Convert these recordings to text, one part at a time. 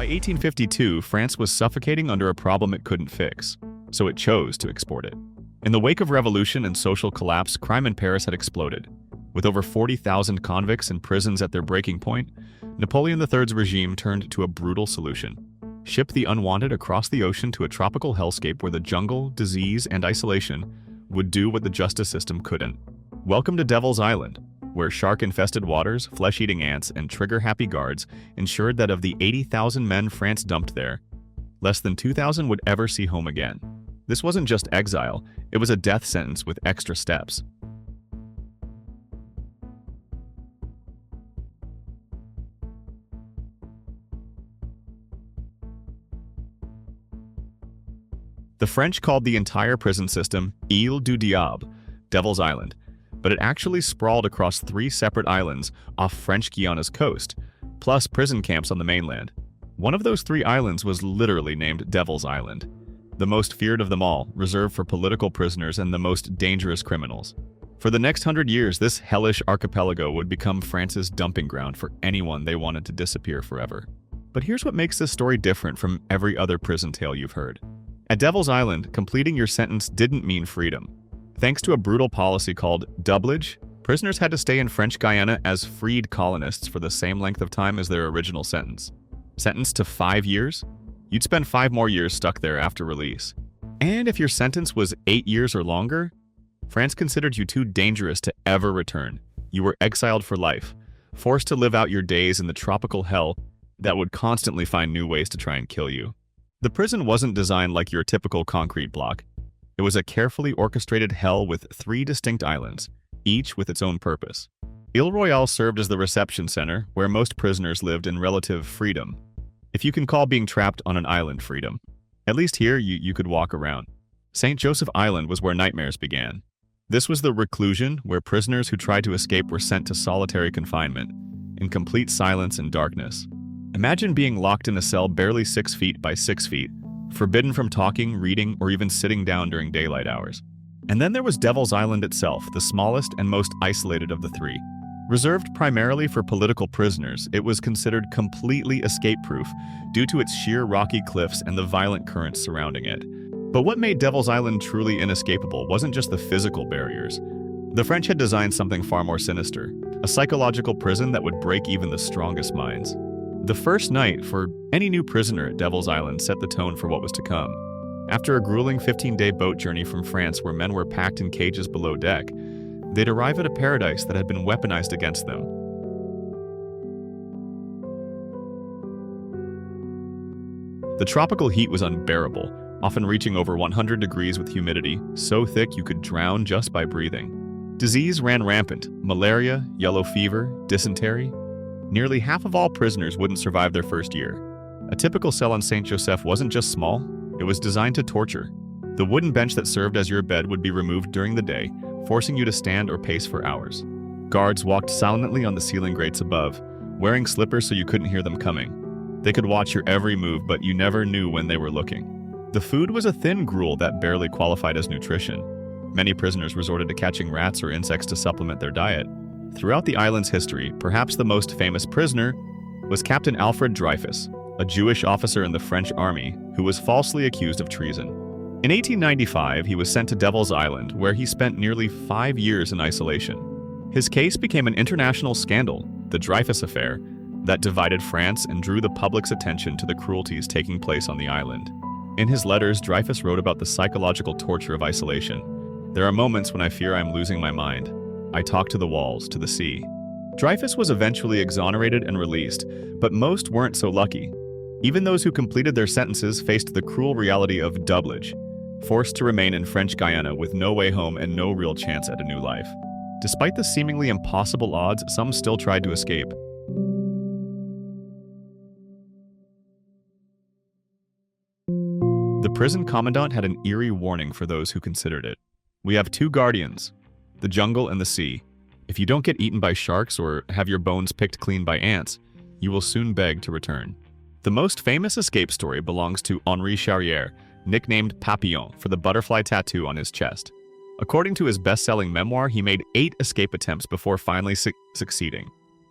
1852, France was suffocating under a problem it couldn't fix, so it chose to export it. In the wake of revolution and social collapse, crime in Paris had exploded. With over 40,000 convicts in prisons at their breaking point, Napoleon III's regime turned to a brutal solution. Ship the unwanted across the ocean to a tropical hellscape where the jungle, disease, and isolation would do what the justice system couldn't. Welcome to Devil's Island, where shark-infested waters, flesh-eating ants, and trigger-happy guards ensured that of the 80,000 men France dumped there, less than 2,000 would ever see home again. This wasn't just exile, it was a death sentence with extra steps. The French called the entire prison system Île du Diable, Devil's Island, but it actually sprawled across 3 separate islands off French Guiana's coast, plus prison camps on the mainland. One of those 3 islands was literally named Devil's Island, the most feared of them all, reserved for political prisoners and the most dangerous criminals. For the next 100 years, this hellish archipelago would become France's dumping ground for anyone they wanted to disappear forever. But here's what makes this story different from every other prison tale you've heard. At Devil's Island, completing your sentence didn't mean freedom. Thanks to a brutal policy called doublage, prisoners had to stay in French Guiana as freed colonists for the same length of time as their original sentence. Sentenced to 5 years? You'd spend 5 more years stuck there after release. And if your sentence was 8 years or longer, France considered you too dangerous to ever return. You were exiled for life, forced to live out your days in the tropical hell that would constantly find new ways to try and kill you. The prison wasn't designed like your typical concrete block. It was a carefully orchestrated hell with 3 distinct islands, each with its own purpose. Ile Royale served as the reception center, where most prisoners lived in relative freedom. If you can call being trapped on an island freedom. At least here, you could walk around. St. Joseph Island was where nightmares began. This was the reclusion where prisoners who tried to escape were sent to solitary confinement, in complete silence and darkness. Imagine being locked in a cell barely 6 feet by 6 feet, forbidden from talking, reading, or even sitting down during daylight hours. And then there was Devil's Island itself, the smallest and most isolated of the 3. Reserved primarily for political prisoners, it was considered completely escape-proof due to its sheer rocky cliffs and the violent currents surrounding it. But what made Devil's Island truly inescapable wasn't just the physical barriers. The French had designed something far more sinister, a psychological prison that would break even the strongest minds. The first night for any new prisoner at Devil's Island set the tone for what was to come. After a grueling 15-day boat journey from France where men were packed in cages below deck, they'd arrive at a paradise that had been weaponized against them. The tropical heat was unbearable, often reaching over 100 degrees with humidity, so thick you could drown just by breathing. Disease ran rampant: malaria, yellow fever, dysentery. Nearly half of all prisoners wouldn't survive their first year. A typical cell on St. Joseph wasn't just small, it was designed to torture. The wooden bench that served as your bed would be removed during the day, forcing you to stand or pace for hours. Guards walked silently on the ceiling grates above, wearing slippers so you couldn't hear them coming. They could watch your every move, but you never knew when they were looking. The food was a thin gruel that barely qualified as nutrition. Many prisoners resorted to catching rats or insects to supplement their diet. Throughout the island's history, perhaps the most famous prisoner was Captain Alfred Dreyfus, a Jewish officer in the French army who was falsely accused of treason. In 1895, he was sent to Devil's Island, where he spent nearly 5 years in isolation. His case became an international scandal, the Dreyfus Affair, that divided France and drew the public's attention to the cruelties taking place on the island. In his letters, Dreyfus wrote about the psychological torture of isolation. "There are moments when I fear I'm losing my mind. I talk to the walls, to the sea." Dreyfus was eventually exonerated and released, but most weren't so lucky. Even those who completed their sentences faced the cruel reality of doublage, forced to remain in French Guiana with no way home and no real chance at a new life. Despite the seemingly impossible odds, some still tried to escape. The prison commandant had an eerie warning for those who considered it. "We have 2 guardians, the jungle and the sea. If you don't get eaten by sharks or have your bones picked clean by ants, you will soon beg to return." The most famous escape story belongs to Henri Charrière, nicknamed Papillon for the butterfly tattoo on his chest. According to his best-selling memoir, he made 8 escape attempts before finally succeeding.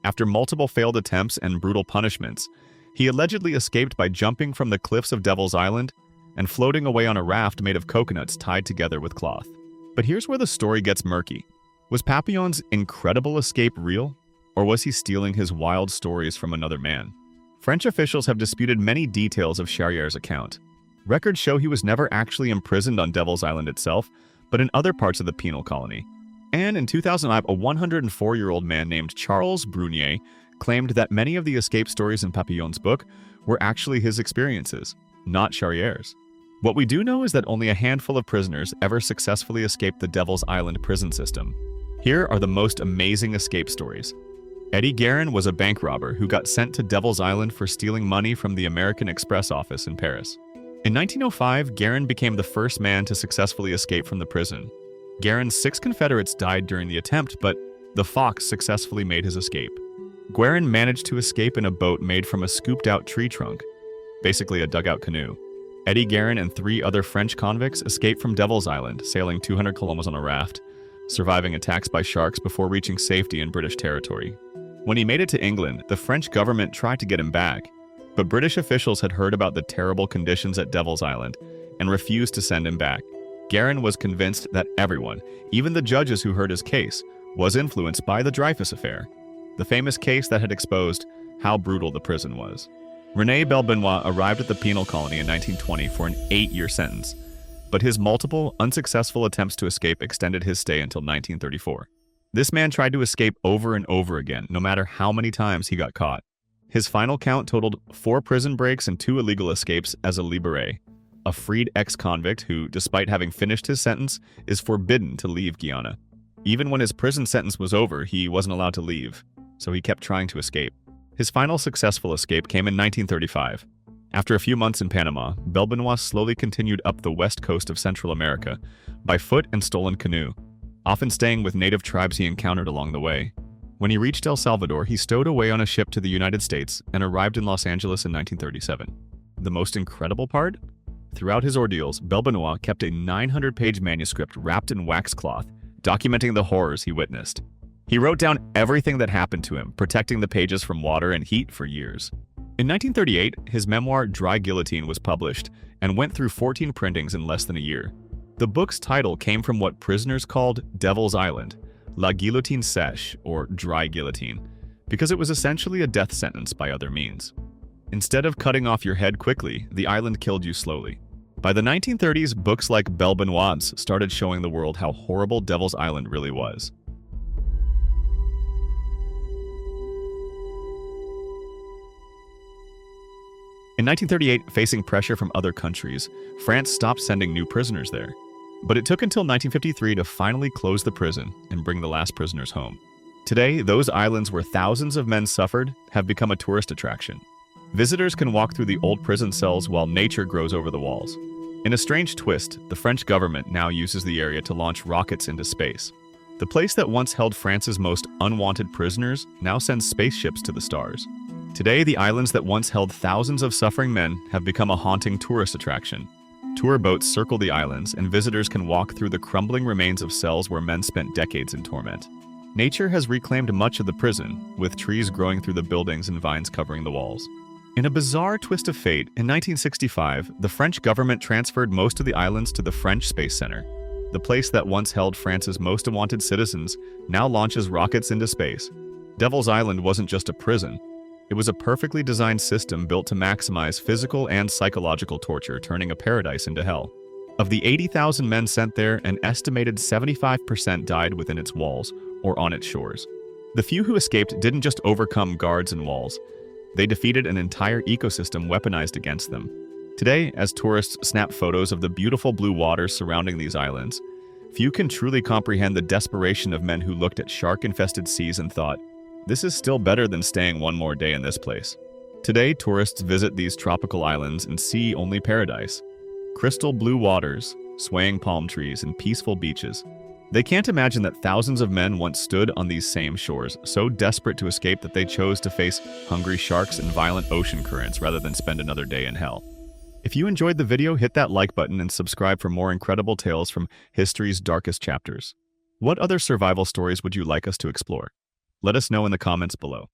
After multiple failed attempts and brutal punishments, He allegedly escaped by jumping from the cliffs of Devil's Island and floating away on a raft made of coconuts tied together with cloth. But here's where the story gets murky. Was Papillon's incredible escape real, or was he stealing his wild stories from another man? French officials have disputed many details of Charrier's account. Records show he was never actually imprisoned on Devil's Island itself, but in other parts of the penal colony. And in 2005, a 104-year-old man named Charles Brunier claimed that many of the escape stories in Papillon's book were actually his experiences, not Charrier's. What we do know is that only a handful of prisoners ever successfully escaped the Devil's Island prison system. Here are the most amazing escape stories. Eddie Guerin was a bank robber who got sent to Devil's Island for stealing money from the American Express office in Paris. In 1905, Guerin became the first man to successfully escape from the prison. Guerin's 6 Confederates died during the attempt, but the Fox successfully made his escape. Guerin managed to escape in a boat made from a scooped-out tree trunk, basically a dugout canoe. Eddie Guerin and 3 other French convicts escaped from Devil's Island, sailing 200 kilometers on a raft, surviving attacks by sharks before reaching safety in British territory. When he made it to England, the French government tried to get him back, but British officials had heard about the terrible conditions at Devil's Island and refused to send him back. Guerin was convinced that everyone, even the judges who heard his case, was influenced by the Dreyfus Affair, the famous case that had exposed how brutal the prison was. René Belbenoit arrived at the penal colony in 1920 for an 8-year sentence, but his multiple, unsuccessful attempts to escape extended his stay until 1934. This man tried to escape over and over again, no matter how many times he got caught. His final count totaled 4 prison breaks and 2 illegal escapes as a libéré, a freed ex-convict who, despite having finished his sentence, is forbidden to leave Guyana. Even when his prison sentence was over, he wasn't allowed to leave, so he kept trying to escape. His final successful escape came in 1935. After a few months in Panama, Belbenoit slowly continued up the west coast of Central America by foot and stolen canoe, often staying with native tribes he encountered along the way. When he reached El Salvador, he stowed away on a ship to the United States and arrived in Los Angeles in 1937. The most incredible part? Throughout his ordeals, Belbenoit kept a 900-page manuscript wrapped in wax cloth, documenting the horrors he witnessed. He wrote down everything that happened to him, protecting the pages from water and heat for years. In 1938, his memoir Dry Guillotine was published and went through 14 printings in less than a year. The book's title came from what prisoners called Devil's Island, La Guillotine Sèche, or Dry Guillotine, because it was essentially a death sentence by other means. Instead of cutting off your head quickly, the island killed you slowly. By the 1930s, books like Belbenoit's started showing the world how horrible Devil's Island really was. In 1938, facing pressure from other countries, France stopped sending new prisoners there. But it took until 1953 to finally close the prison and bring the last prisoners home. Today, those islands where thousands of men suffered have become a tourist attraction. Visitors can walk through the old prison cells while nature grows over the walls. In a strange twist, the French government now uses the area to launch rockets into space. The place that once held France's most unwanted prisoners now sends spaceships to the stars. Today, the islands that once held thousands of suffering men have become a haunting tourist attraction. Tour boats circle the islands, and visitors can walk through the crumbling remains of cells where men spent decades in torment. Nature has reclaimed much of the prison, with trees growing through the buildings and vines covering the walls. In a bizarre twist of fate, in 1965, the French government transferred most of the islands to the French Space Center. The place that once held France's most unwanted citizens now launches rockets into space. Devil's Island wasn't just a prison. It was a perfectly designed system built to maximize physical and psychological torture, turning a paradise into hell. Of the 80,000 men sent there, an estimated 75% died within its walls or on its shores. The few who escaped didn't just overcome guards and walls. They defeated an entire ecosystem weaponized against them. Today, as tourists snap photos of the beautiful blue waters surrounding these islands, few can truly comprehend the desperation of men who looked at shark-infested seas and thought, "This is still better than staying one more day in this place." Today, tourists visit these tropical islands and see only paradise. Crystal blue waters, swaying palm trees, and peaceful beaches. They can't imagine that thousands of men once stood on these same shores, so desperate to escape that they chose to face hungry sharks and violent ocean currents rather than spend another day in hell. If you enjoyed the video, hit that like button and subscribe for more incredible tales from history's darkest chapters. What other survival stories would you like us to explore? Let us know in the comments below.